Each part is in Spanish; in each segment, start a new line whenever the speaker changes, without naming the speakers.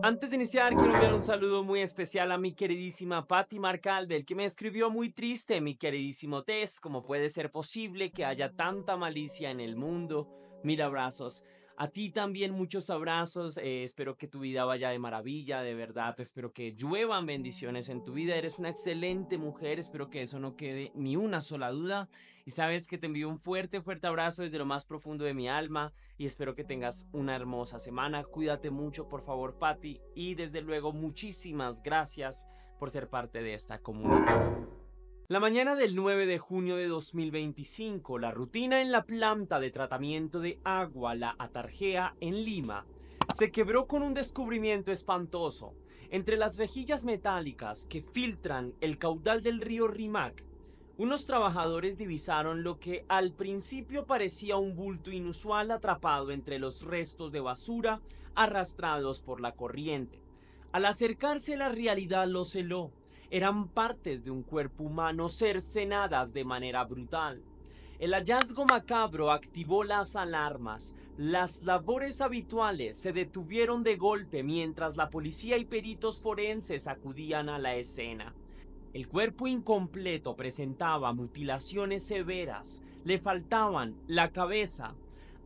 Antes de iniciar, quiero enviar un saludo muy especial a mi queridísima Patti Marcalvel, que me escribió muy triste, mi queridísimo Tess, ¿cómo puede ser posible que haya tanta malicia en el mundo? Mil abrazos. A ti también muchos abrazos, espero que tu vida vaya de maravilla, de verdad, espero que lluevan bendiciones en tu vida, eres una excelente mujer, espero que eso no quede ni una sola duda y sabes que te envío un fuerte, fuerte abrazo desde lo más profundo de mi alma y espero que tengas una hermosa semana. Cuídate mucho, por favor, Patti, y desde luego muchísimas gracias por ser parte de esta comunidad. La mañana del 9 de junio de 2025, la rutina en la planta de tratamiento de agua La Atarjea en Lima se quebró con un descubrimiento espantoso. Entre las rejillas metálicas que filtran el caudal del río Rímac, unos trabajadores divisaron lo que al principio parecía un bulto inusual atrapado entre los restos de basura arrastrados por la corriente. Al acercarse la realidad lo celó. Eran partes de un cuerpo humano cercenadas de manera brutal. El hallazgo macabro activó las alarmas. Las labores habituales se detuvieron de golpe mientras la policía y peritos forenses acudían a la escena. El cuerpo incompleto presentaba mutilaciones severas, le faltaban la cabeza,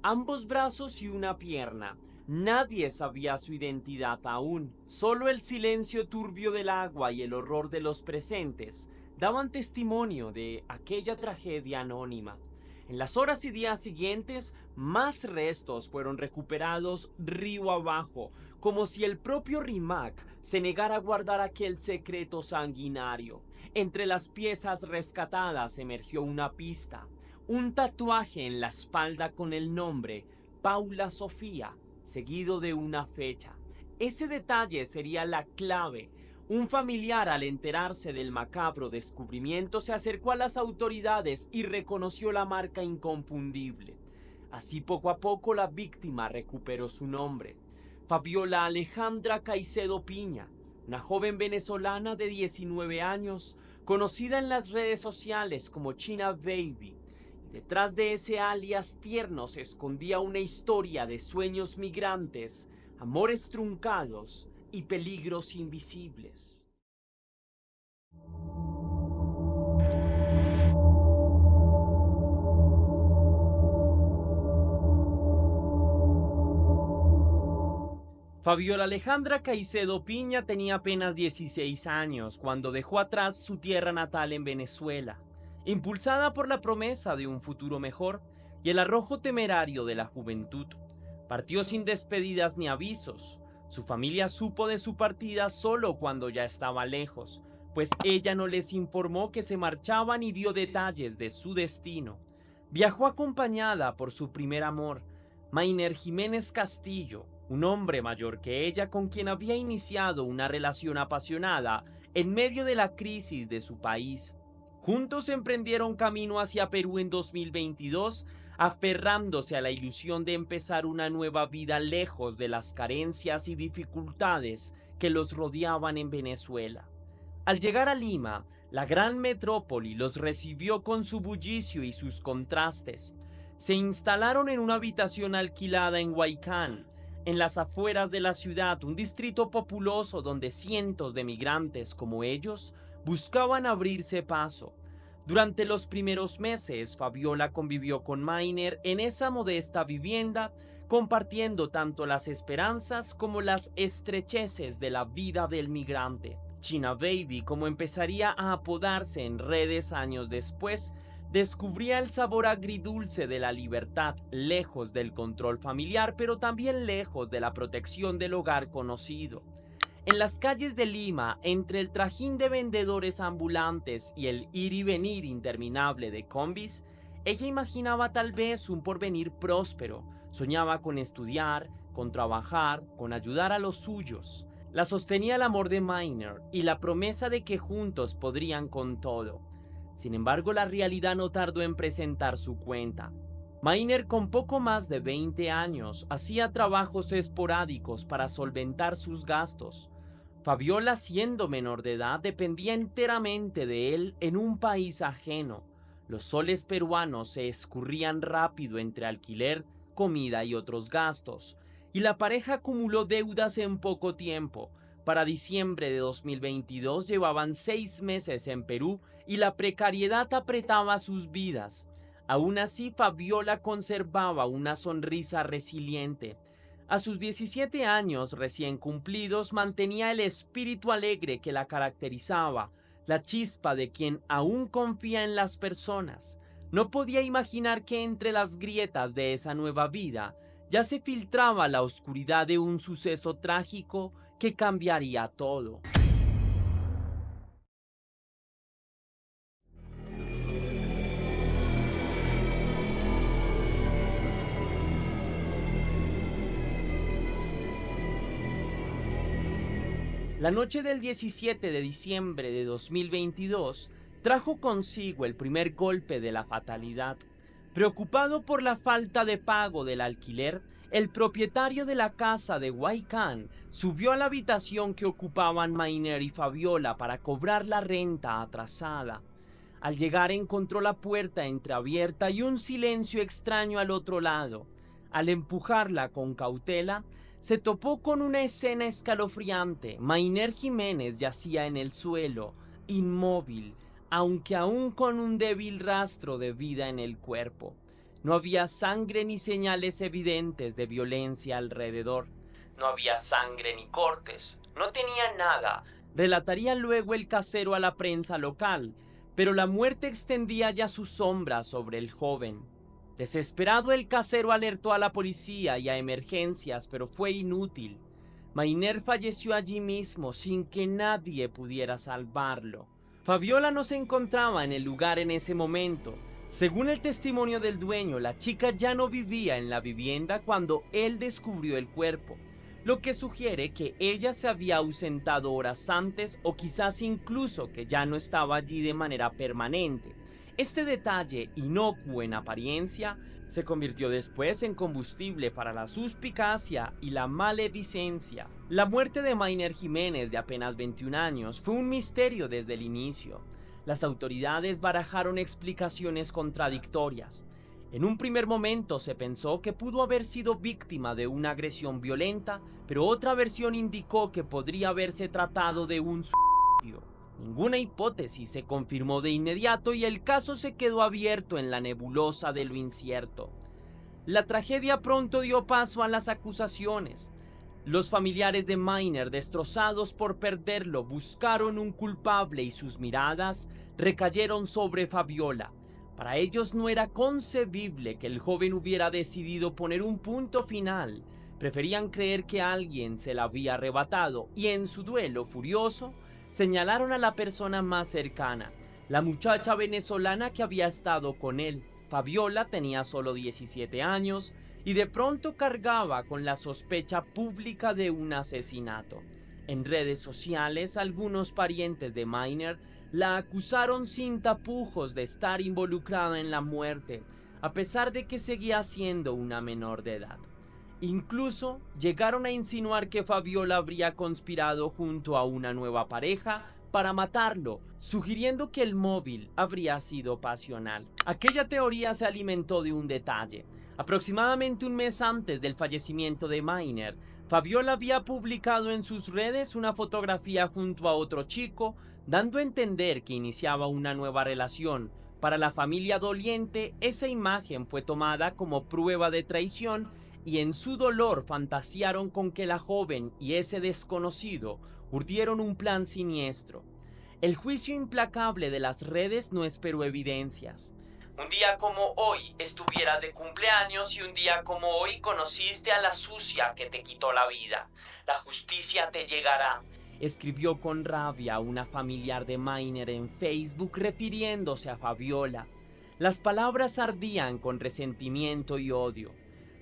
ambos brazos y una pierna. Nadie sabía su identidad aún, solo el silencio turbio del agua y el horror de los presentes daban testimonio de aquella tragedia anónima. En las horas y días siguientes, más restos fueron recuperados río abajo, como si el propio Rimac se negara a guardar aquel secreto sanguinario. Entre las piezas rescatadas emergió una pista, un tatuaje en la espalda con el nombre Paula Sofía, seguido de una fecha. Ese detalle sería la clave. Un familiar, al enterarse del macabro descubrimiento, se acercó a las autoridades y reconoció la marca inconfundible. Así, poco a poco, la víctima recuperó su nombre. Fabiola Alejandra Caicedo Piña, una joven venezolana de 19 años, conocida en las redes sociales como China Baby. Detrás de ese alias tierno se escondía una historia de sueños migrantes, amores truncados y peligros invisibles. Fabiola Alejandra Caicedo Piña tenía apenas 16 años cuando dejó atrás su tierra natal en Venezuela, impulsada por la promesa de un futuro mejor y el arrojo temerario de la juventud. Partió sin despedidas ni avisos. Su familia supo de su partida solo cuando ya estaba lejos, pues ella no les informó que se marchaba ni dio detalles de su destino. Viajó acompañada por su primer amor, Mainer Jiménez Castillo, un hombre mayor que ella con quien había iniciado una relación apasionada en medio de la crisis de su país. Juntos emprendieron camino hacia Perú en 2022, aferrándose a la ilusión de empezar una nueva vida lejos de las carencias y dificultades que los rodeaban en Venezuela. Al llegar a Lima, la gran metrópoli los recibió con su bullicio y sus contrastes. Se instalaron en una habitación alquilada en Huaycán, en las afueras de la ciudad, un distrito populoso donde cientos de migrantes como ellos buscaban abrirse paso. Durante los primeros meses, Fabiola convivió con Mainer en esa modesta vivienda, compartiendo tanto las esperanzas como las estrecheces de la vida del migrante. China Baby, como empezaría a apodarse en redes años después, descubría el sabor agridulce de la libertad, lejos del control familiar, pero también lejos de la protección del hogar conocido. En las calles de Lima, entre el trajín de vendedores ambulantes y el ir y venir interminable de combis, ella imaginaba tal vez un porvenir próspero, soñaba con estudiar, con trabajar, con ayudar a los suyos. La sostenía el amor de Miner y la promesa de que juntos podrían con todo. Sin embargo, la realidad no tardó en presentar su cuenta. Miner, con poco más de 20 años, hacía trabajos esporádicos para solventar sus gastos. Fabiola, siendo menor de edad, dependía enteramente de él en un país ajeno. Los soles peruanos se escurrían rápido entre alquiler, comida y otros gastos. y la pareja acumuló deudas en poco tiempo. Para diciembre de 2022 llevaban 6 meses en Perú y la precariedad apretaba sus vidas. Aún así, Fabiola conservaba una sonrisa resiliente. A sus 17 años recién cumplidos mantenía el espíritu alegre que la caracterizaba, la chispa de quien aún confía en las personas. No podía imaginar que entre las grietas de esa nueva vida ya se filtraba la oscuridad de un suceso trágico que cambiaría todo. La noche del 17 de diciembre de 2022 trajo consigo el primer golpe de la fatalidad. Preocupado por la falta de pago del alquiler, el propietario de la casa de Huaycán subió a la habitación que ocupaban Mainer y Fabiola para cobrar la renta atrasada. Al llegar encontró la puerta entreabierta y un silencio extraño al otro lado. Al empujarla con cautela, se topó con una escena escalofriante. Mainer Jiménez yacía en el suelo, inmóvil, aunque aún con un débil rastro de vida en el cuerpo. No había sangre ni señales evidentes de violencia alrededor. No había sangre ni cortes. No tenía nada, relataría luego el casero a la prensa local, pero la muerte extendía ya su sombra sobre el joven. Desesperado, el casero alertó a la policía y a emergencias, pero fue inútil. Mainer falleció allí mismo sin que nadie pudiera salvarlo. Fabiola no se encontraba en el lugar en ese momento. Según el testimonio del dueño, la chica ya no vivía en la vivienda cuando él descubrió el cuerpo, lo que sugiere que ella se había ausentado horas antes o quizás incluso que ya no estaba allí de manera permanente. Este detalle, inocuo en apariencia, se convirtió después en combustible para la suspicacia y la maledicencia. La muerte de Mainer Jiménez, de apenas 21 años, fue un misterio desde el inicio. Las autoridades barajaron explicaciones contradictorias. En un primer momento se pensó que pudo haber sido víctima de una agresión violenta, pero otra versión indicó que podría haberse tratado de un suicidio. Ninguna hipótesis se confirmó de inmediato y el caso se quedó abierto en la nebulosa de lo incierto. La tragedia pronto dio paso a las acusaciones. Los familiares de Mainer, destrozados por perderlo, buscaron un culpable y sus miradas recayeron sobre Fabiola. Para ellos no era concebible que el joven hubiera decidido poner un punto final. Preferían creer que alguien se la había arrebatado y en su duelo furioso señalaron a la persona más cercana, la muchacha venezolana que había estado con él. Fabiola tenía solo 17 años y de pronto cargaba con la sospecha pública de un asesinato. En redes sociales, algunos parientes de Mainer la acusaron sin tapujos de estar involucrada en la muerte, a pesar de que seguía siendo una menor de edad. Incluso llegaron a insinuar que Fabiola habría conspirado junto a una nueva pareja para matarlo, sugiriendo que el móvil habría sido pasional. Aquella teoría se alimentó de un detalle. Aproximadamente un mes antes del fallecimiento de Mainer, Fabiola había publicado en sus redes una fotografía junto a otro chico, dando a entender que iniciaba una nueva relación. Para la familia doliente, esa imagen fue tomada como prueba de traición y en su dolor fantasearon con que la joven y ese desconocido urdieron un plan siniestro. El juicio implacable de las redes no esperó evidencias. Un día como hoy estuvieras de cumpleaños y un día como hoy conociste a la sucia que te quitó la vida. La justicia te llegará, escribió con rabia una familiar de Mainer en Facebook refiriéndose a Fabiola. Las palabras ardían con resentimiento y odio.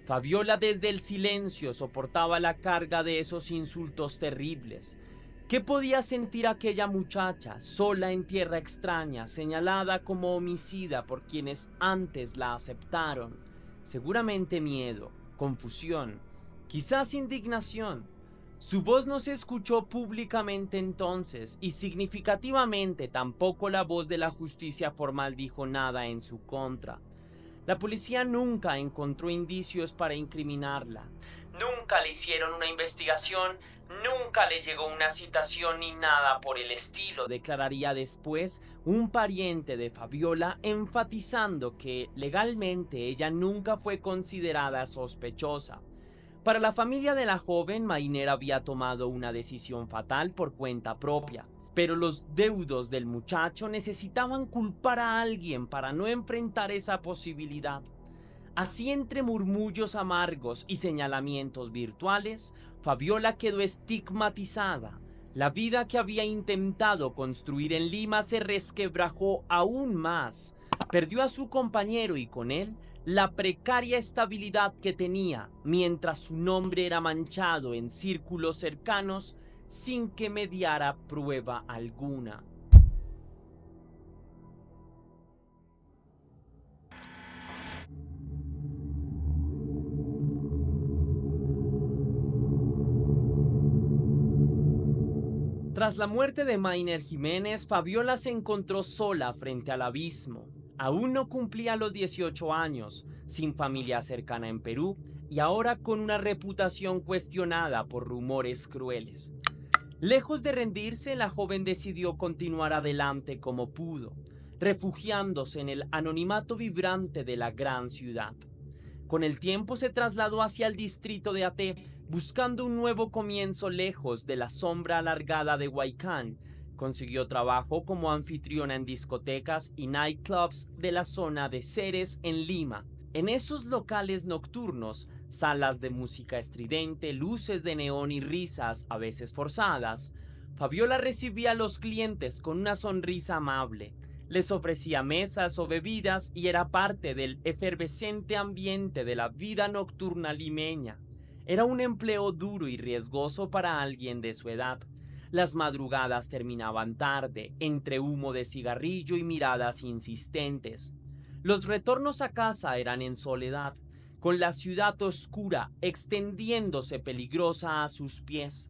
Fabiola desde el silencio soportaba la carga de esos insultos terribles. ¿Qué podía sentir aquella muchacha, sola en tierra extraña, señalada como homicida por quienes antes la aceptaron? Seguramente miedo, confusión, quizás indignación. Su voz no se escuchó públicamente entonces y significativamente tampoco la voz de la justicia formal dijo nada en su contra. La policía nunca encontró indicios para incriminarla. Nunca le hicieron una investigación, nunca le llegó una citación ni nada por el estilo, declararía después un pariente de Fabiola, enfatizando que legalmente ella nunca fue considerada sospechosa. Para la familia de la joven, Maynard había tomado una decisión fatal por cuenta propia, pero los deudos del muchacho necesitaban culpar a alguien para no enfrentar esa posibilidad. Así, entre murmullos amargos y señalamientos virtuales, Fabiola quedó estigmatizada. La vida que había intentado construir en Lima se resquebrajó aún más. Perdió a su compañero y con él la precaria estabilidad que tenía, mientras su nombre era manchado en círculos cercanos sin que mediara prueba alguna. Tras la muerte de Maynard Jiménez, Fabiola se encontró sola frente al abismo. Aún no cumplía los 18 años, sin familia cercana en Perú y ahora con una reputación cuestionada por rumores crueles. Lejos de rendirse, la joven decidió continuar adelante como pudo, refugiándose en el anonimato vibrante de la gran ciudad. Con el tiempo se trasladó hacia el distrito de Ate, buscando un nuevo comienzo lejos de la sombra alargada de Huaycán. Consiguió trabajo como anfitriona en discotecas y nightclubs de la zona de Ceres en Lima. En esos locales nocturnos, salas de música estridente, luces de neón y risas, a veces forzadas, Fabiola recibía a los clientes con una sonrisa amable. Les ofrecía mesas o bebidas y era parte del efervescente ambiente de la vida nocturna limeña. Era un empleo duro y riesgoso para alguien de su edad. Las madrugadas terminaban tarde, entre humo de cigarrillo y miradas insistentes. Los retornos a casa eran en soledad, con la ciudad oscura extendiéndose peligrosa a sus pies.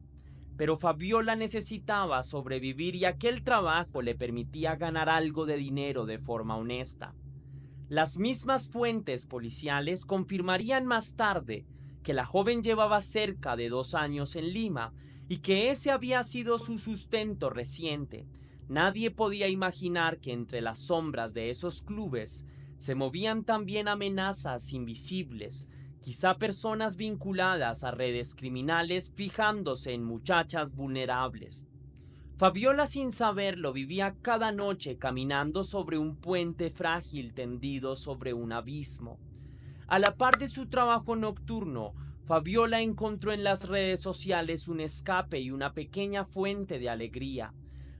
Pero Fabiola necesitaba sobrevivir y aquel trabajo le permitía ganar algo de dinero de forma honesta. Las mismas fuentes policiales confirmarían más tarde que la joven llevaba cerca de 2 años en Lima y que ese había sido su sustento reciente. Nadie podía imaginar que entre las sombras de esos clubes se movían también amenazas invisibles, quizá personas vinculadas a redes criminales fijándose en muchachas vulnerables. Fabiola, sin saberlo, vivía cada noche caminando sobre un puente frágil tendido sobre un abismo. A la par de su trabajo nocturno, Fabiola encontró en las redes sociales un escape y una pequeña fuente de alegría.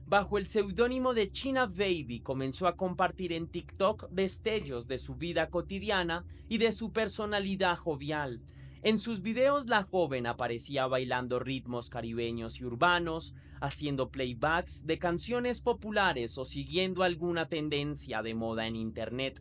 Bajo el seudónimo de China Baby comenzó a compartir en TikTok destellos de su vida cotidiana y de su personalidad jovial. En sus videos la joven aparecía bailando ritmos caribeños y urbanos, haciendo playbacks de canciones populares o siguiendo alguna tendencia de moda en internet.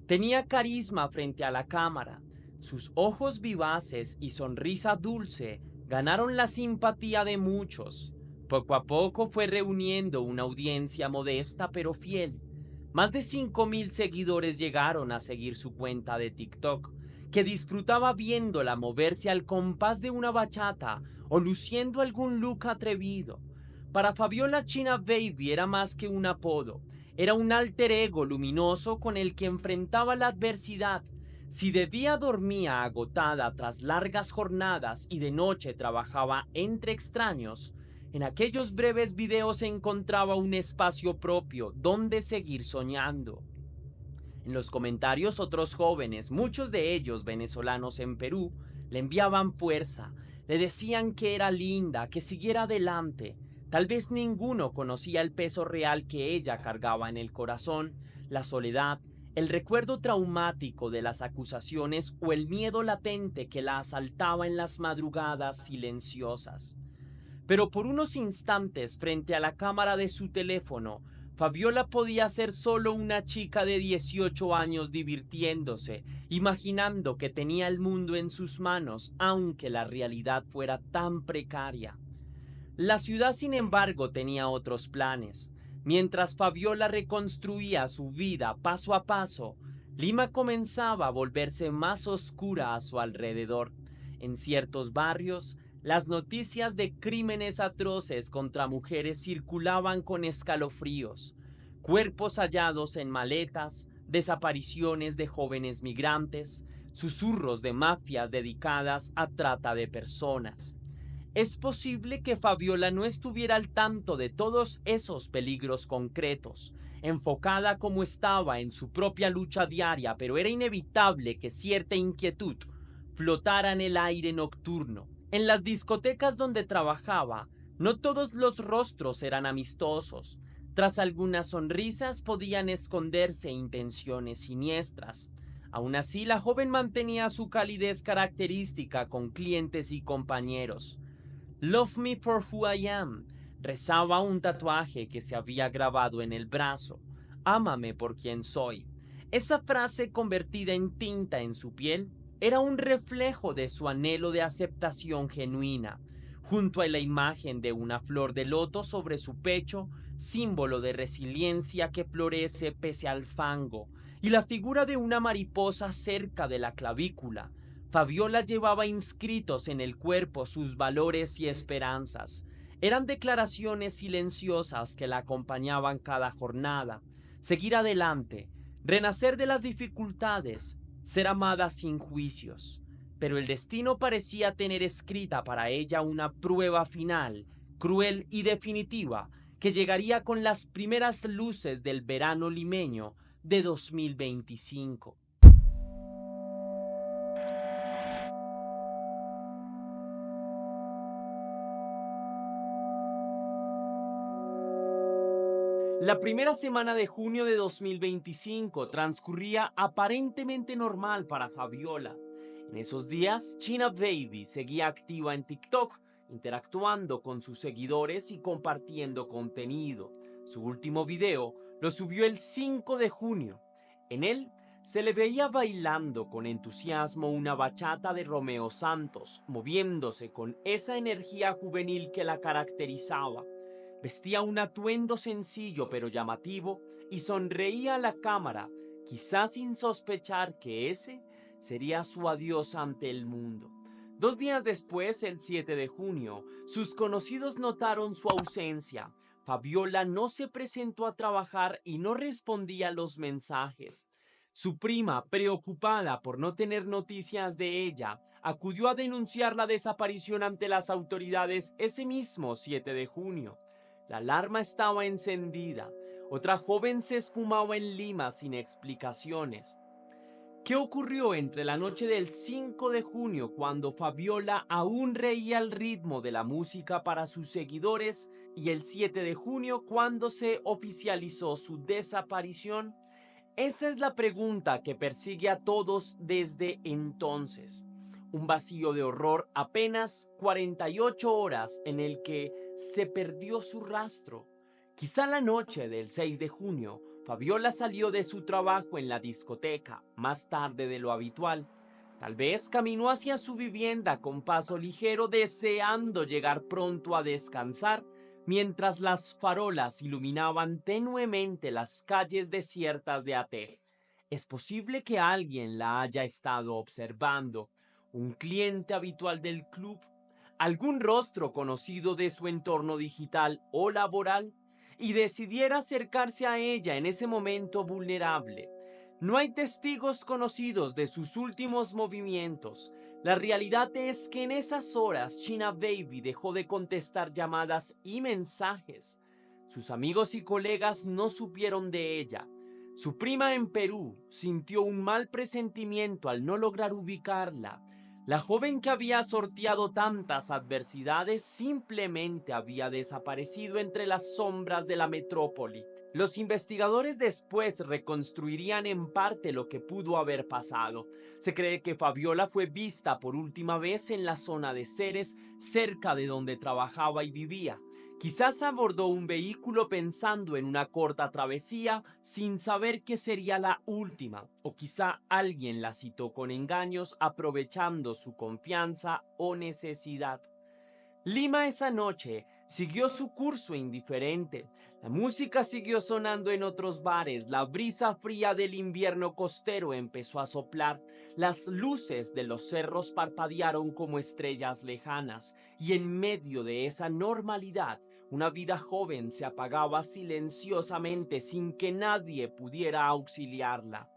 Tenía carisma frente a la cámara. Sus ojos vivaces y sonrisa dulce ganaron la simpatía de muchos. Poco a poco fue reuniendo una audiencia modesta pero fiel. Más de 5,000 seguidores llegaron a seguir su cuenta de TikTok, que disfrutaba viéndola moverse al compás de una bachata o luciendo algún look atrevido. Para Fabiola, China Baby era más que un apodo, era un alter ego luminoso con el que enfrentaba la adversidad. Si de día dormía agotada tras largas jornadas y de noche trabajaba entre extraños, en aquellos breves videos encontraba un espacio propio donde seguir soñando. En los comentarios otros jóvenes, muchos de ellos venezolanos en Perú, le enviaban fuerza, le decían que era linda, que siguiera adelante. Tal vez ninguno conocía el peso real que ella cargaba en el corazón, la soledad, el recuerdo traumático de las acusaciones o el miedo latente que la asaltaba en las madrugadas silenciosas. Pero por unos instantes, frente a la cámara de su teléfono, Fabiola podía ser solo una chica de 18 años divirtiéndose, imaginando que tenía el mundo en sus manos, aunque la realidad fuera tan precaria. La ciudad, sin embargo, tenía otros planes. Mientras Fabiola reconstruía su vida paso a paso, Lima comenzaba a volverse más oscura a su alrededor. En ciertos barrios, las noticias de crímenes atroces contra mujeres circulaban con escalofríos. Cuerpos hallados en maletas, desapariciones de jóvenes migrantes, susurros de mafias dedicadas a trata de personas. Es posible que Fabiola no estuviera al tanto de todos esos peligros concretos, enfocada como estaba en su propia lucha diaria, pero era inevitable que cierta inquietud flotara en el aire nocturno. En las discotecas donde trabajaba, no todos los rostros eran amistosos. Tras algunas sonrisas podían esconderse intenciones siniestras. Aún así, la joven mantenía su calidez característica con clientes y compañeros. Love me for who I am, rezaba un tatuaje que se había grabado en el brazo. Ámame por quien soy. Esa frase convertida en tinta en su piel era un reflejo de su anhelo de aceptación genuina, junto a la imagen de una flor de loto sobre su pecho, símbolo de resiliencia que florece pese al fango, y la figura de una mariposa cerca de la clavícula. Fabiola llevaba inscritos en el cuerpo sus valores y esperanzas. Eran declaraciones silenciosas que la acompañaban cada jornada. Seguir adelante, renacer de las dificultades, ser amada sin juicios. Pero el destino parecía tener escrita para ella una prueba final, cruel y definitiva, que llegaría con las primeras luces del verano limeño de 2025. La primera semana de junio de 2025 transcurría aparentemente normal para Fabiola. En esos días, China Baby seguía activa en TikTok, interactuando con sus seguidores y compartiendo contenido. Su último video lo subió el 5 de junio. En él se le veía bailando con entusiasmo una bachata de Romeo Santos, moviéndose con esa energía juvenil que la caracterizaba. Vestía un atuendo sencillo pero llamativo y sonreía a la cámara, quizás sin sospechar que ese sería su adiós ante el mundo. 2 días después, el 7 de junio, sus conocidos notaron su ausencia. Fabiola no se presentó a trabajar y no respondía a los mensajes. Su prima, preocupada por no tener noticias de ella, acudió a denunciar la desaparición ante las autoridades ese mismo 7 de junio. La alarma estaba encendida. Otra joven se esfumaba en Lima sin explicaciones. ¿Qué ocurrió entre la noche del 5 de junio, cuando Fabiola aún reía al ritmo de la música para sus seguidores, y el 7 de junio, cuando se oficializó su desaparición? Esa es la pregunta que persigue a todos desde entonces. Un vacío de horror, apenas 48 horas en el que se perdió su rastro. Quizá la noche del 6 de junio, Fabiola salió de su trabajo en la discoteca más tarde de lo habitual. Tal vez caminó hacia su vivienda con paso ligero, deseando llegar pronto a descansar, mientras las farolas iluminaban tenuemente las calles desiertas de Ate. Es posible que alguien la haya estado observando, un cliente habitual del club, algún rostro conocido de su entorno digital o laboral, y decidiera acercarse a ella en ese momento vulnerable. No hay testigos conocidos de sus últimos movimientos. La realidad es que en esas horas China Baby dejó de contestar llamadas y mensajes. Sus amigos y colegas no supieron de ella. Su prima en Perú sintió un mal presentimiento al no lograr ubicarla. La joven que había sorteado tantas adversidades simplemente había desaparecido entre las sombras de la metrópoli. Los investigadores después reconstruirían en parte lo que pudo haber pasado. Se cree que Fabiola fue vista por última vez en la zona de Ceres, cerca de donde trabajaba y vivía. Quizás abordó un vehículo pensando en una corta travesía sin saber que sería la última, o quizá alguien la citó con engaños aprovechando su confianza o necesidad. Lima esa noche siguió su curso indiferente. La música siguió sonando en otros bares, la brisa fría del invierno costero empezó a soplar, las luces de los cerros parpadearon como estrellas lejanas, y en medio de esa normalidad, una vida joven se apagaba silenciosamente sin que nadie pudiera auxiliarla.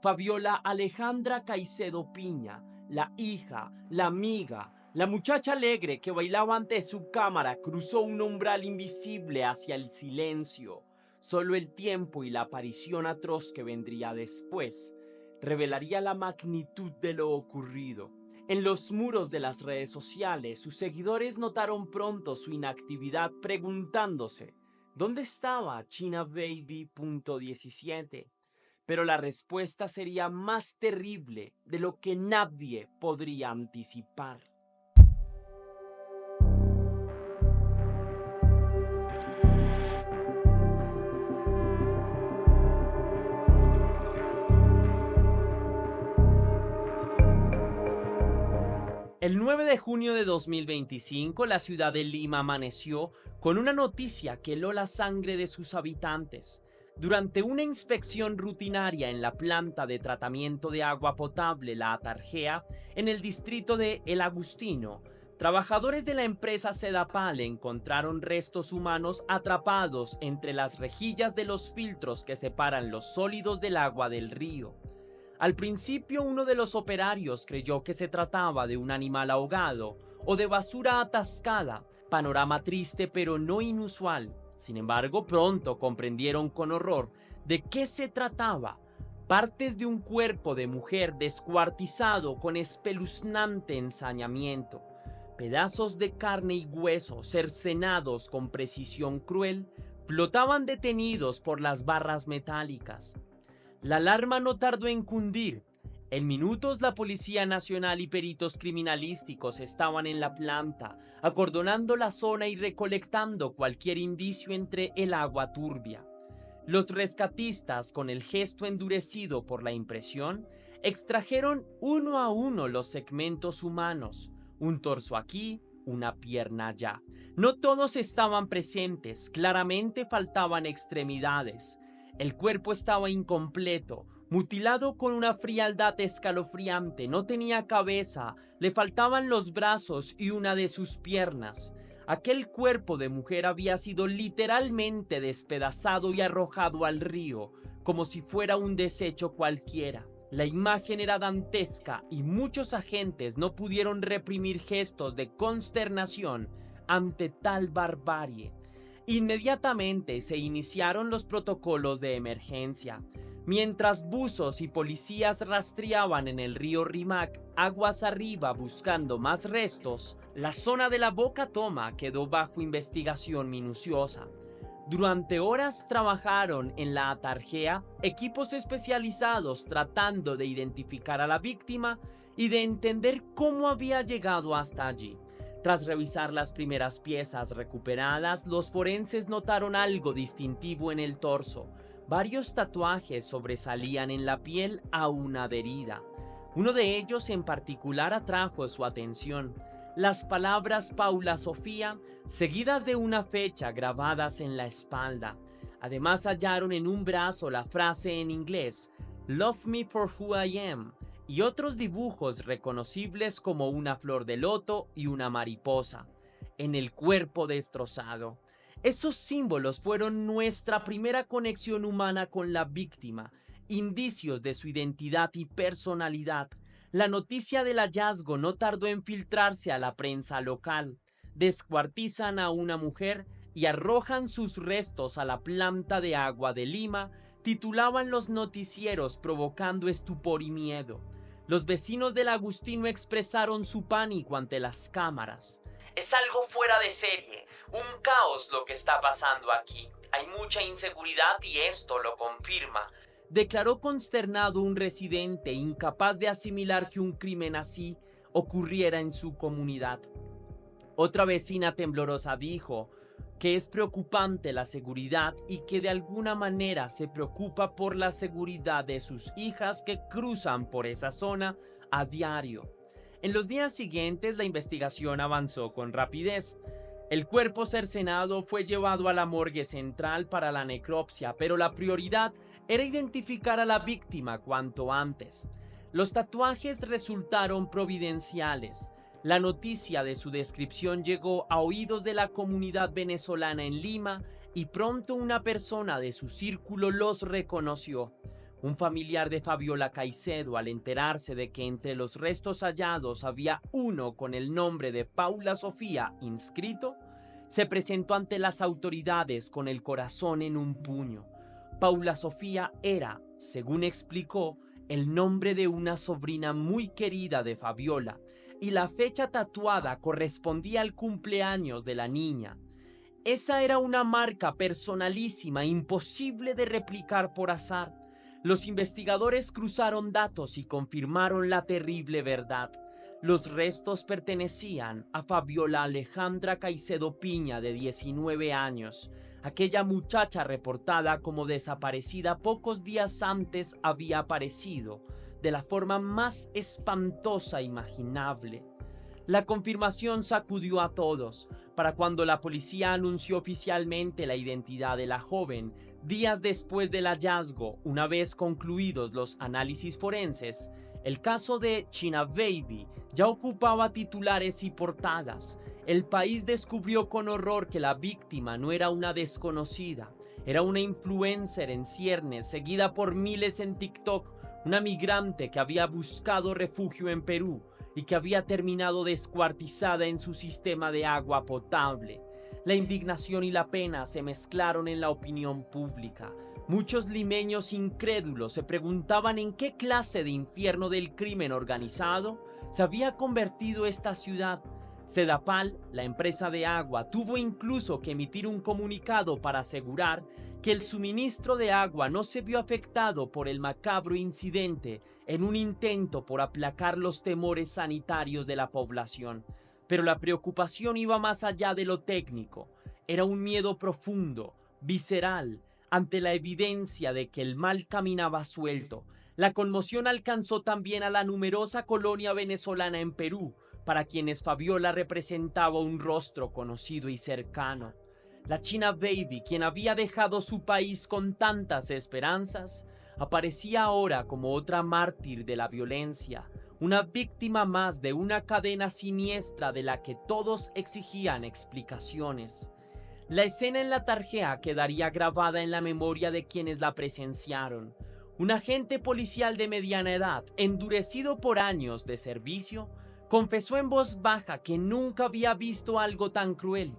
Fabiola Alejandra Caicedo Piña, la hija, la amiga, la muchacha alegre que bailaba ante su cámara, cruzó un umbral invisible hacia el silencio. Solo el tiempo y la aparición atroz que vendría después revelaría la magnitud de lo ocurrido. En los muros de las redes sociales, sus seguidores notaron pronto su inactividad, preguntándose ¿dónde estaba ChinaBaby.17? Pero la respuesta sería más terrible de lo que nadie podría anticipar. El 9 de junio de 2025, la ciudad de Lima amaneció con una noticia que heló la sangre de sus habitantes. Durante una inspección rutinaria en la planta de tratamiento de agua potable La Atarjea, en el distrito de El Agustino, trabajadores de la empresa Sedapal encontraron restos humanos atrapados entre las rejillas de los filtros que separan los sólidos del agua del río. Al principio, uno de los operarios creyó que se trataba de un animal ahogado o de basura atascada, panorama triste pero no inusual. Sin embargo, pronto comprendieron con horror de qué se trataba: partes de un cuerpo de mujer descuartizado con espeluznante ensañamiento, pedazos de carne y hueso cercenados con precisión cruel, flotaban detenidos por las barras metálicas. La alarma no tardó en cundir. En minutos la Policía Nacional y peritos criminalísticos estaban en la planta, acordonando la zona y recolectando cualquier indicio entre el agua turbia. Los rescatistas, con el gesto endurecido por la impresión, extrajeron uno a uno los segmentos humanos, un torso aquí, una pierna allá. No todos estaban presentes, claramente faltaban extremidades. El cuerpo estaba incompleto, mutilado con una frialdad escalofriante, no tenía cabeza, le faltaban los brazos y una de sus piernas. Aquel cuerpo de mujer había sido literalmente despedazado y arrojado al río, como si fuera un desecho cualquiera. La imagen era dantesca y muchos agentes no pudieron reprimir gestos de consternación ante tal barbarie. Inmediatamente se iniciaron los protocolos de emergencia. Mientras buzos y policías rastreaban en el río Rímac aguas arriba buscando más restos, la zona de la Boca Toma quedó bajo investigación minuciosa. Durante horas trabajaron en La Atarjea equipos especializados tratando de identificar a la víctima y de entender cómo había llegado hasta allí. Tras revisar las primeras piezas recuperadas, los forenses notaron algo distintivo en el torso. Varios tatuajes sobresalían en la piel aún adherida. Uno de ellos en particular atrajo su atención: las palabras Paula Sofía, seguidas de una fecha grabadas en la espalda. Además hallaron en un brazo la frase en inglés "Love me for who I am", y otros dibujos reconocibles como una flor de loto y una mariposa en el cuerpo destrozado. Esos símbolos fueron nuestra primera conexión humana con la víctima, indicios de su identidad y personalidad. La noticia del hallazgo no tardó en filtrarse a la prensa local. Descuartizan a una mujer y arrojan sus restos a la planta de agua de Lima, titulaban los noticieros, provocando estupor y miedo. Los vecinos del Agustino expresaron su pánico ante las cámaras. Es algo fuera de serie, un caos lo que está pasando aquí. Hay mucha inseguridad y esto lo confirma, declaró consternado un residente incapaz de asimilar que un crimen así ocurriera en su comunidad. Otra vecina temblorosa dijo que es preocupante la seguridad y que de alguna manera se preocupa por la seguridad de sus hijas que cruzan por esa zona a diario. En los días siguientes la investigación avanzó con rapidez. El cuerpo cercenado fue llevado a la morgue central para la necropsia, pero la prioridad era identificar a la víctima cuanto antes. Los tatuajes resultaron providenciales. La noticia de su descripción llegó a oídos de la comunidad venezolana en Lima y pronto una persona de su círculo los reconoció. Un familiar de Fabiola Caicedo, al enterarse de que entre los restos hallados había uno con el nombre de Paula Sofía inscrito, se presentó ante las autoridades con el corazón en un puño. Paula Sofía era, según explicó, el nombre de una sobrina muy querida de Fabiola, y la fecha tatuada correspondía al cumpleaños de la niña. Esa era una marca personalísima, imposible de replicar por azar. Los investigadores cruzaron datos y confirmaron la terrible verdad. Los restos pertenecían a Fabiola Alejandra Caicedo Piña, de 19 años. Aquella muchacha reportada como desaparecida pocos días antes había aparecido de la forma más espantosa imaginable. La confirmación sacudió a todos. Para cuando la policía anunció oficialmente la identidad de la joven, días después del hallazgo, una vez concluidos los análisis forenses, el caso de China Baby ya ocupaba titulares y portadas. El país descubrió con horror que la víctima no era una desconocida, era una influencer en ciernes seguida por miles en TikTok, una migrante que había buscado refugio en Perú y que había terminado descuartizada en su sistema de agua potable. La indignación y la pena se mezclaron en la opinión pública. Muchos limeños incrédulos se preguntaban en qué clase de infierno del crimen organizado se había convertido esta ciudad. Sedapal, la empresa de agua, tuvo incluso que emitir un comunicado para asegurar que el suministro de agua no se vio afectado por el macabro incidente en un intento por aplacar los temores sanitarios de la población. Pero la preocupación iba más allá de lo técnico. Era un miedo profundo, visceral, ante la evidencia de que el mal caminaba suelto. La conmoción alcanzó también a la numerosa colonia venezolana en Perú, para quienes Fabiola representaba un rostro conocido y cercano. La China Baby, quien había dejado su país con tantas esperanzas, aparecía ahora como otra mártir de la violencia, una víctima más de una cadena siniestra de la que todos exigían explicaciones. La escena en la tarjeta quedaría grabada en la memoria de quienes la presenciaron. Un agente policial de mediana edad, endurecido por años de servicio, confesó en voz baja que nunca había visto algo tan cruel,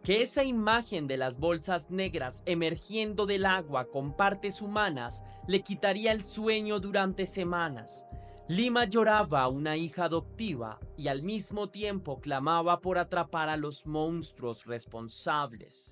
que esa imagen de las bolsas negras emergiendo del agua con partes humanas le quitaría el sueño durante semanas. Lima lloraba a una hija adoptiva y al mismo tiempo clamaba por atrapar a los monstruos responsables.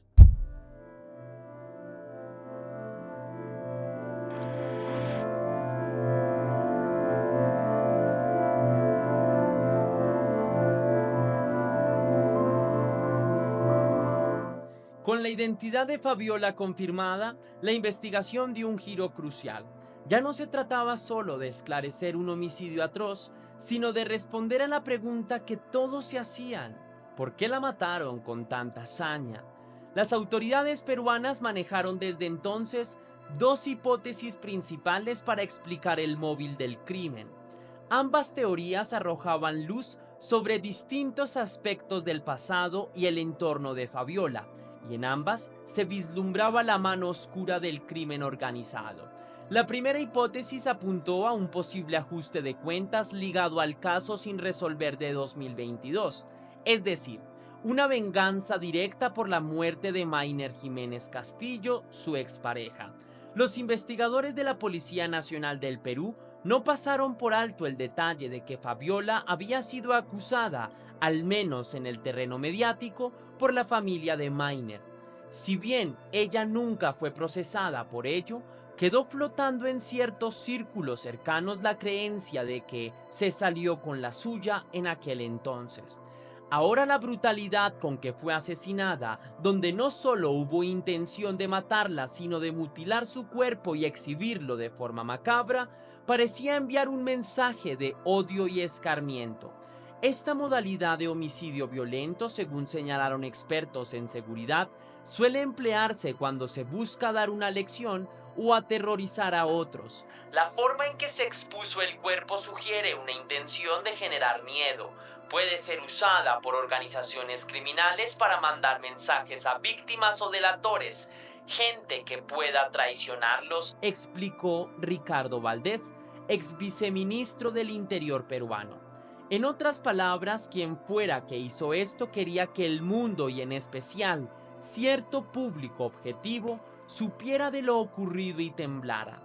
Con la identidad de Fabiola confirmada, la investigación dio un giro crucial. Ya no se trataba solo de esclarecer un homicidio atroz, sino de responder a la pregunta que todos se hacían: ¿por qué la mataron con tanta hazaña? Las autoridades peruanas manejaron desde entonces dos hipótesis principales para explicar el móvil del crimen. Ambas teorías arrojaban luz sobre distintos aspectos del pasado y el entorno de Fabiola, y en ambas se vislumbraba la mano oscura del crimen organizado. La primera hipótesis apuntó a un posible ajuste de cuentas ligado al caso sin resolver de 2022, es decir, una venganza directa por la muerte de Mayner Jiménez Castillo, su expareja. Los investigadores de la Policía Nacional del Perú no pasaron por alto el detalle de que Fabiola había sido acusada, al menos en el terreno mediático, por la familia de Mayner. Si bien ella nunca fue procesada por ello, quedó flotando en ciertos círculos cercanos la creencia de que se salió con la suya en aquel entonces. Ahora la brutalidad con que fue asesinada, donde no solo hubo intención de matarla, sino de mutilar su cuerpo y exhibirlo de forma macabra, parecía enviar un mensaje de odio y escarmiento. Esta modalidad de homicidio violento, según señalaron expertos en seguridad, suele emplearse cuando se busca dar una lección o aterrorizar a otros. La forma en que se expuso el cuerpo sugiere una intención de generar miedo. Puede ser usada por organizaciones criminales para mandar mensajes a víctimas o delatores, gente que pueda traicionarlos, explicó Ricardo Valdés, ex viceministro del Interior peruano. En otras palabras, quien fuera que hizo esto quería que el mundo y en especial cierto público objetivo supiera de lo ocurrido y temblara.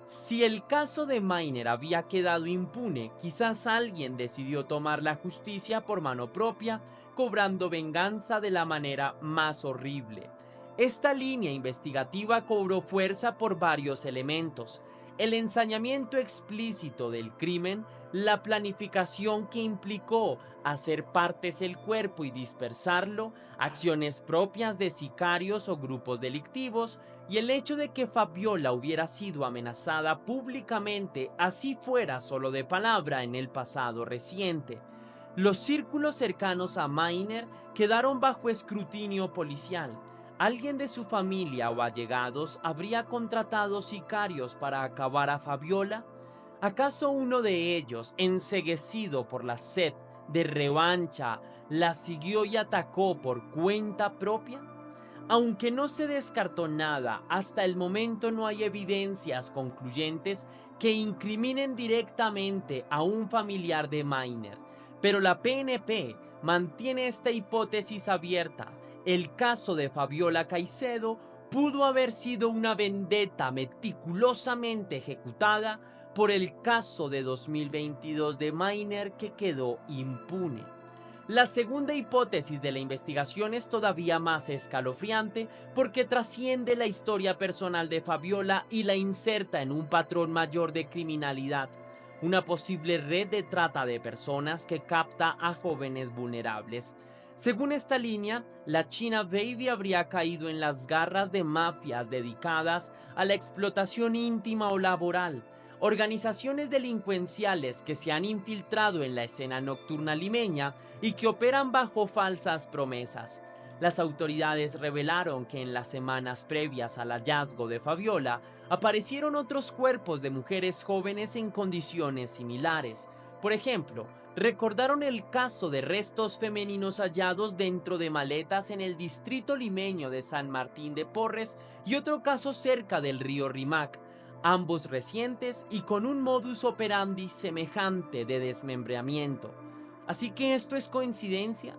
Si el caso de Miner había quedado impune, quizás alguien decidió tomar la justicia por mano propia, cobrando venganza de la manera más horrible. Esta línea investigativa cobró fuerza por varios elementos: el ensañamiento explícito del crimen, la planificación que implicó hacer partes el cuerpo y dispersarlo, acciones propias de sicarios o grupos delictivos, y el hecho de que Fabiola hubiera sido amenazada públicamente, así fuera solo de palabra, en el pasado reciente. Los círculos cercanos a Miner quedaron bajo escrutinio policial. ¿Alguien de su familia o allegados habría contratado sicarios para acabar a Fabiola? ¿Acaso uno de ellos, enceguecido por la sed de revancha, la siguió y atacó por cuenta propia? Aunque no se descartó nada, hasta el momento no hay evidencias concluyentes que incriminen directamente a un familiar de Miner, pero la PNP mantiene esta hipótesis abierta. El caso de Fabiola Caicedo pudo haber sido una vendetta meticulosamente ejecutada por el caso de 2022 de Miner que quedó impune. La segunda hipótesis de la investigación es todavía más escalofriante porque trasciende la historia personal de Fabiola y la inserta en un patrón mayor de criminalidad, una posible red de trata de personas que capta a jóvenes vulnerables. Según esta línea, la China Baby habría caído en las garras de mafias dedicadas a la explotación íntima o laboral, organizaciones delincuenciales que se han infiltrado en la escena nocturna limeña y que operan bajo falsas promesas. Las autoridades revelaron que en las semanas previas al hallazgo de Fabiola aparecieron otros cuerpos de mujeres jóvenes en condiciones similares. Por ejemplo, recordaron el caso de restos femeninos hallados dentro de maletas en el distrito limeño de San Martín de Porres y otro caso cerca del río Rímac, ambos recientes y con un modus operandi semejante de desmembramiento. Así que ¿esto es coincidencia?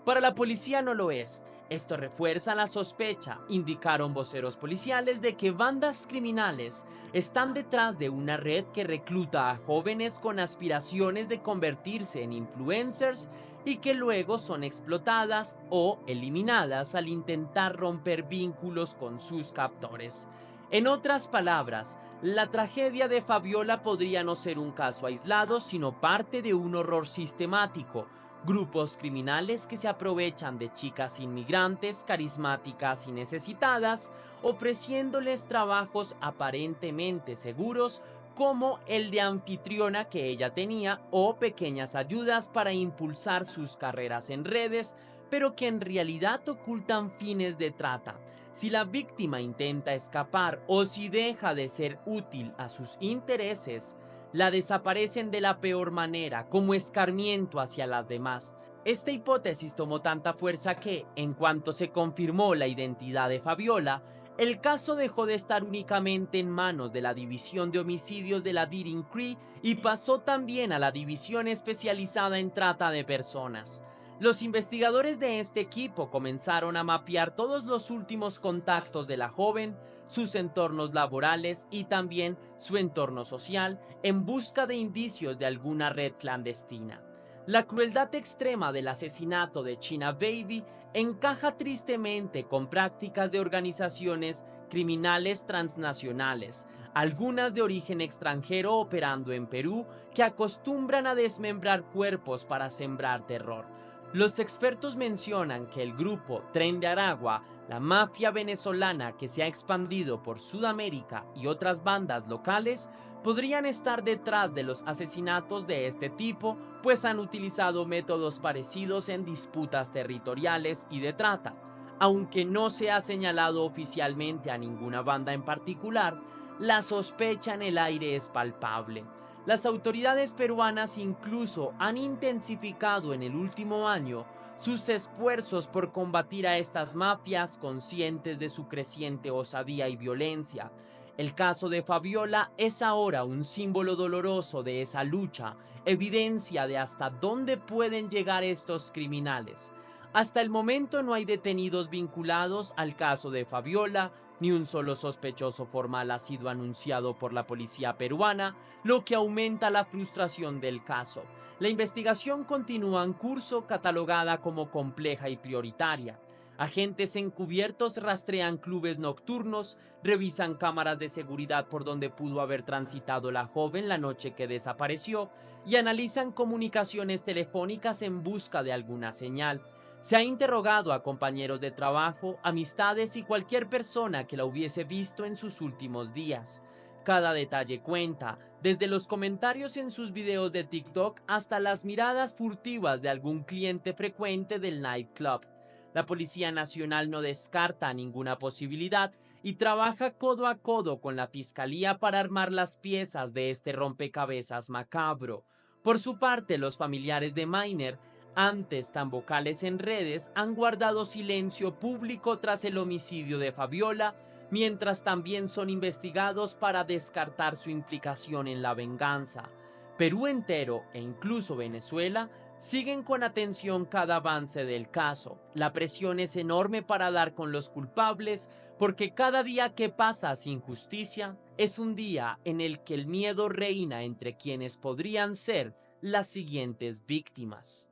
Para la policía no lo es. Esto refuerza la sospecha, indicaron voceros policiales, de que bandas criminales están detrás de una red que recluta a jóvenes con aspiraciones de convertirse en influencers y que luego son explotadas o eliminadas al intentar romper vínculos con sus captores. En otras palabras, la tragedia de Fabiola podría no ser un caso aislado, sino parte de un horror sistemático. Grupos criminales que se aprovechan de chicas inmigrantes, carismáticas y necesitadas, ofreciéndoles trabajos aparentemente seguros, como el de anfitriona que ella tenía, o pequeñas ayudas para impulsar sus carreras en redes, pero que en realidad ocultan fines de trata. Si la víctima intenta escapar o si deja de ser útil a sus intereses, la desaparecen de la peor manera, como escarmiento hacia las demás. Esta hipótesis tomó tanta fuerza que, en cuanto se confirmó la identidad de Fabiola, el caso dejó de estar únicamente en manos de la División de Homicidios de la Deering Cree y pasó también a la División Especializada en Trata de Personas. Los investigadores de este equipo comenzaron a mapear todos los últimos contactos de la joven, sus entornos laborales y también su entorno social, en busca de indicios de alguna red clandestina. La crueldad extrema del asesinato de China Baby encaja tristemente con prácticas de organizaciones criminales transnacionales, algunas de origen extranjero operando en Perú, que acostumbran a desmembrar cuerpos para sembrar terror. Los expertos mencionan que el grupo Tren de Aragua La mafia venezolana que se ha expandido por Sudamérica y otras bandas locales podrían estar detrás de los asesinatos de este tipo, pues han utilizado métodos parecidos en disputas territoriales y de trata. Aunque no se ha señalado oficialmente a ninguna banda en particular, la sospecha en el aire es palpable. Las autoridades peruanas incluso han intensificado en el último año sus esfuerzos por combatir a estas mafias, conscientes de su creciente osadía y violencia. El caso de Fabiola es ahora un símbolo doloroso de esa lucha, evidencia de hasta dónde pueden llegar estos criminales. Hasta el momento no hay detenidos vinculados al caso de Fabiola, ni un solo sospechoso formal ha sido anunciado por la policía peruana, lo que aumenta la frustración del caso. La investigación continúa en curso, catalogada como compleja y prioritaria. Agentes encubiertos rastrean clubes nocturnos, revisan cámaras de seguridad por donde pudo haber transitado la joven la noche que desapareció y analizan comunicaciones telefónicas en busca de alguna señal. Se ha interrogado a compañeros de trabajo, amistades y cualquier persona que la hubiese visto en sus últimos días. Cada detalle cuenta, desde los comentarios en sus videos de TikTok hasta las miradas furtivas de algún cliente frecuente del nightclub. La Policía Nacional no descarta ninguna posibilidad y trabaja codo a codo con la Fiscalía para armar las piezas de este rompecabezas macabro. Por su parte, los familiares de Miner, antes tan vocales en redes, han guardado silencio público tras el homicidio de Fabiola, mientras también son investigados para descartar su implicación en la venganza. Perú entero e incluso Venezuela siguen con atención cada avance del caso. La presión es enorme para dar con los culpables, porque cada día que pasa sin justicia es un día en el que el miedo reina entre quienes podrían ser las siguientes víctimas.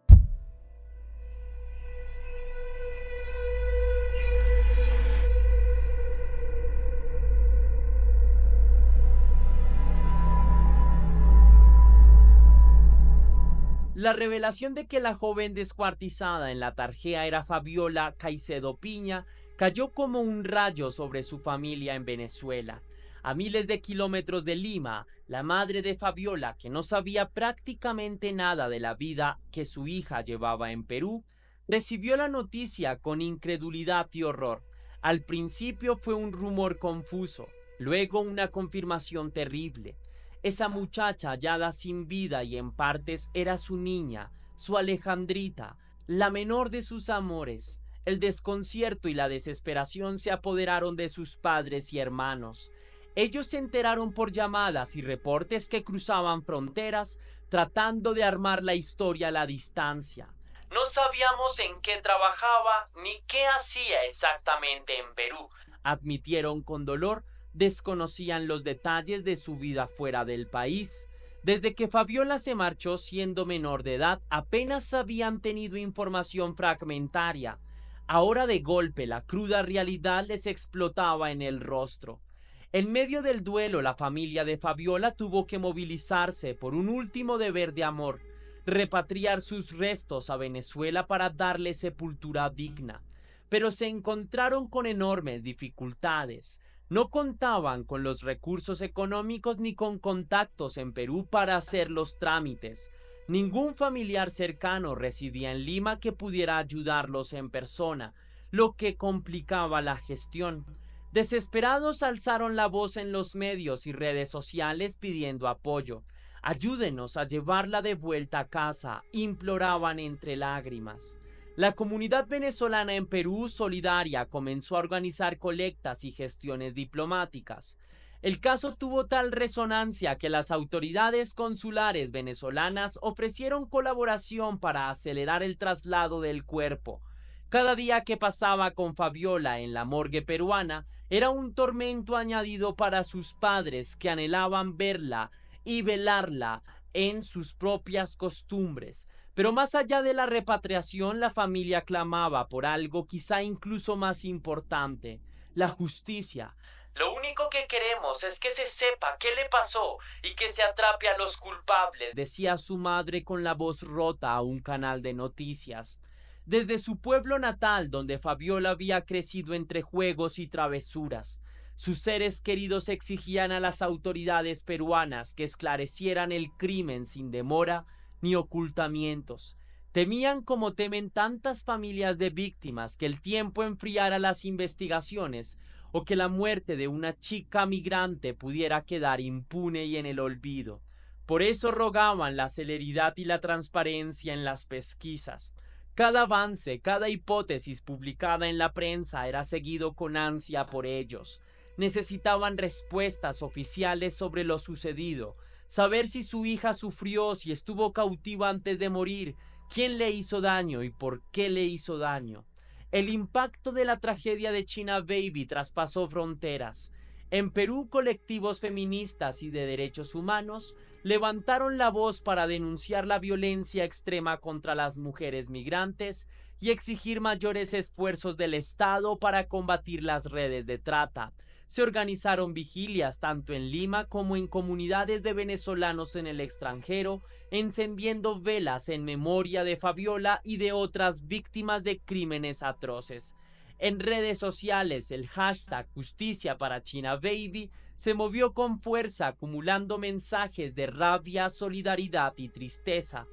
La revelación de que la joven descuartizada en la tarjeta era Fabiola Caicedo Piña cayó como un rayo sobre su familia en Venezuela. A miles de kilómetros de Lima, la madre de Fabiola, que no sabía prácticamente nada de la vida que su hija llevaba en Perú, recibió la noticia con incredulidad y horror. Al principio fue un rumor confuso, luego una confirmación terrible. Esa muchacha hallada sin vida y en partes era su niña, su Alejandrita, la menor de sus amores. El desconcierto y la desesperación se apoderaron de sus padres y hermanos. Ellos se enteraron por llamadas y reportes que cruzaban fronteras, tratando de armar la historia a la distancia. No sabíamos en qué trabajaba ni qué hacía exactamente en Perú, admitieron con dolor. Desconocían los detalles de su vida fuera del país. Desde que Fabiola se marchó siendo menor de edad, apenas habían tenido información fragmentaria. Ahora de golpe la cruda realidad les explotaba en el rostro. En medio del duelo, la familia de Fabiola tuvo que movilizarse por un último deber de amor: repatriar sus restos a Venezuela para darle sepultura digna. Pero se encontraron con enormes dificultades. No contaban con los recursos económicos ni con contactos en Perú para hacer los trámites. Ningún familiar cercano residía en Lima que pudiera ayudarlos en persona, lo que complicaba la gestión. Desesperados alzaron la voz en los medios y redes sociales pidiendo apoyo. Ayúdenos a llevarla de vuelta a casa, imploraban entre lágrimas. La comunidad venezolana en Perú, solidaria, comenzó a organizar colectas y gestiones diplomáticas. El caso tuvo tal resonancia que las autoridades consulares venezolanas ofrecieron colaboración para acelerar el traslado del cuerpo. Cada día que pasaba con Fabiola en la morgue peruana era un tormento añadido para sus padres, que anhelaban verla y velarla en sus propias costumbres. Pero más allá de la repatriación, la familia clamaba por algo quizá incluso más importante: la justicia. Lo único que queremos es que se sepa qué le pasó y que se atrape a los culpables, decía su madre con la voz rota a un canal de noticias. desde su pueblo natal, donde Fabiola había crecido entre juegos y travesuras. Sus seres queridos exigían a las autoridades peruanas que esclarecieran el crimen sin demora ni ocultamientos. Temían, como temen tantas familias de víctimas, que el tiempo enfriara las investigaciones o que la muerte de una chica migrante pudiera quedar impune y en el olvido. Por eso rogaban la celeridad y la transparencia en las pesquisas. Cada avance, cada hipótesis publicada en la prensa era seguido con ansia por ellos. Necesitaban respuestas oficiales sobre lo sucedido, saber si su hija sufrió, si estuvo cautiva antes de morir, quién le hizo daño y por qué le hizo daño. El impacto de la tragedia de China Baby traspasó fronteras. En Perú, colectivos feministas y de derechos humanos levantaron la voz para denunciar la violencia extrema contra las mujeres migrantes y exigir mayores esfuerzos del Estado para combatir las redes de trata. Se organizaron vigilias tanto en Lima como en comunidades de venezolanos en el extranjero, encendiendo velas en memoria de Fabiola y de otras víctimas de crímenes atroces. En redes sociales, el hashtag Justicia para China Baby se movió con fuerza, acumulando mensajes de rabia, solidaridad y tristeza.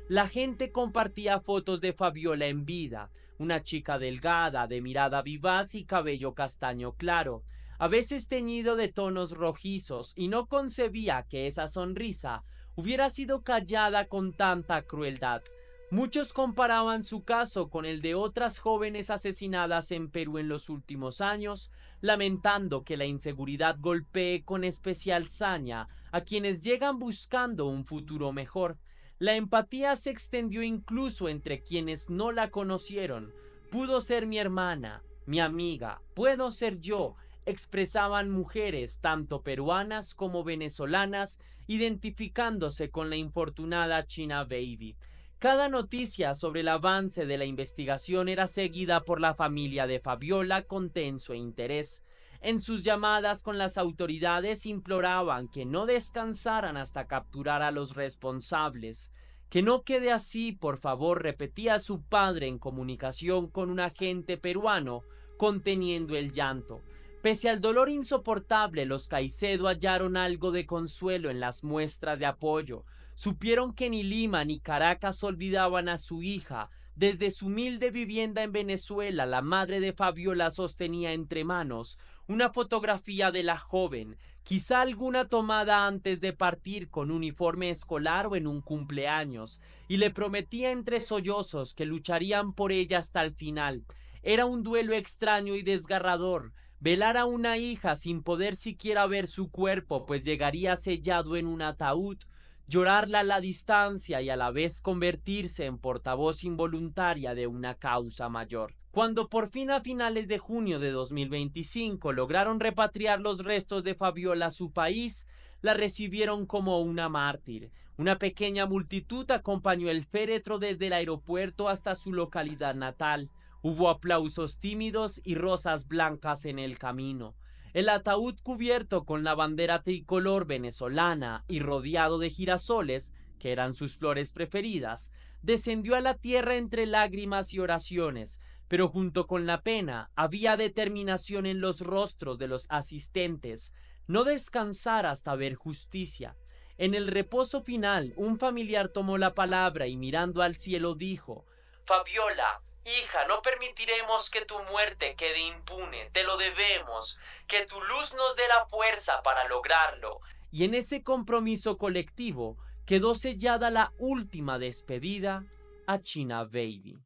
La gente compartía fotos de Fabiola en vida, una chica delgada, de mirada vivaz y cabello castaño claro, a veces teñido de tonos rojizos, y no concebía que esa sonrisa hubiera sido callada con tanta crueldad. Muchos comparaban su caso con el de otras jóvenes asesinadas en Perú en los últimos años, lamentando que la inseguridad golpee con especial saña a quienes llegan buscando un futuro mejor. La empatía se extendió incluso entre quienes no la conocieron. Pudo ser mi hermana, mi amiga, puedo ser yo, expresaban mujeres tanto peruanas como venezolanas, identificándose con la infortunada China Baby. Cada noticia sobre el avance de la investigación era seguida por la familia de Fabiola con tenso interés. En sus llamadas con las autoridades imploraban que no descansaran hasta capturar a los responsables. Que no quede así, por favor, repetía su padre en comunicación con un agente peruano, conteniendo el llanto. Pese al dolor insoportable, los Caicedo hallaron algo de consuelo en las muestras de apoyo. Supieron que ni Lima ni Caracas olvidaban a su hija. Desde su humilde vivienda en Venezuela, la madre de Fabiola sostenía entre manos una fotografía de la joven, quizá alguna tomada antes de partir con uniforme escolar o en un cumpleaños, y le prometía entre sollozos que lucharían por ella hasta el final. Era un duelo extraño y desgarrador. Velar a una hija sin poder siquiera ver su cuerpo, pues llegaría sellado en un ataúd, llorarla a la distancia y a la vez convertirse en portavoz involuntaria de una causa mayor. Cuando por fin a finales de junio de 2025 lograron repatriar los restos de Fabiola a su país, la recibieron como una mártir. Una pequeña multitud acompañó el féretro desde el aeropuerto hasta su localidad natal. Hubo aplausos tímidos y rosas blancas en el camino. El ataúd, cubierto con la bandera tricolor venezolana y rodeado de girasoles, que eran sus flores preferidas, descendió a la tierra entre lágrimas y oraciones, pero junto con la pena había determinación en los rostros de los asistentes, no descansar hasta ver justicia. En el reposo final, un familiar tomó la palabra y mirando al cielo dijo: «Fabiola, hija, no permitiremos que tu muerte quede impune, te lo debemos, que tu luz nos dé la fuerza para lograrlo». Y en ese compromiso colectivo quedó sellada la última despedida a China Baby.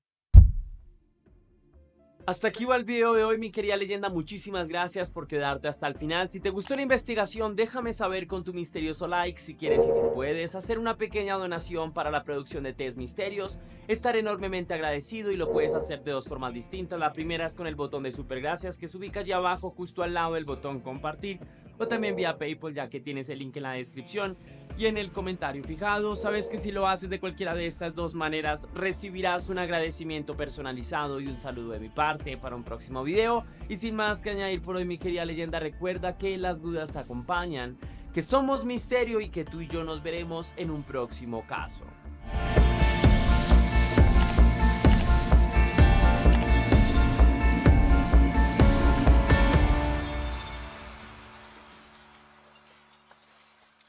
Hasta aquí va el video de hoy, mi querida leyenda. Muchísimas gracias por quedarte hasta el final. Si te gustó la investigación, déjame saber con tu misterioso like. Si quieres y si puedes hacer una pequeña donación para la producción de Test Misterios, estaré enormemente agradecido, y lo puedes hacer de dos formas distintas. La primera es con el botón de super gracias, que se ubica allá abajo justo al lado del botón compartir, o también vía PayPal, ya que tienes el link en la descripción y en el comentario fijado. Sabes que si lo haces de cualquiera de estas dos maneras, recibirás un agradecimiento personalizado y un saludo de mi parte para un próximo video. Y sin más que añadir por hoy, mi querida leyenda, recuerda que las dudas te acompañan, que somos misterio y que tú y yo nos veremos en un próximo caso.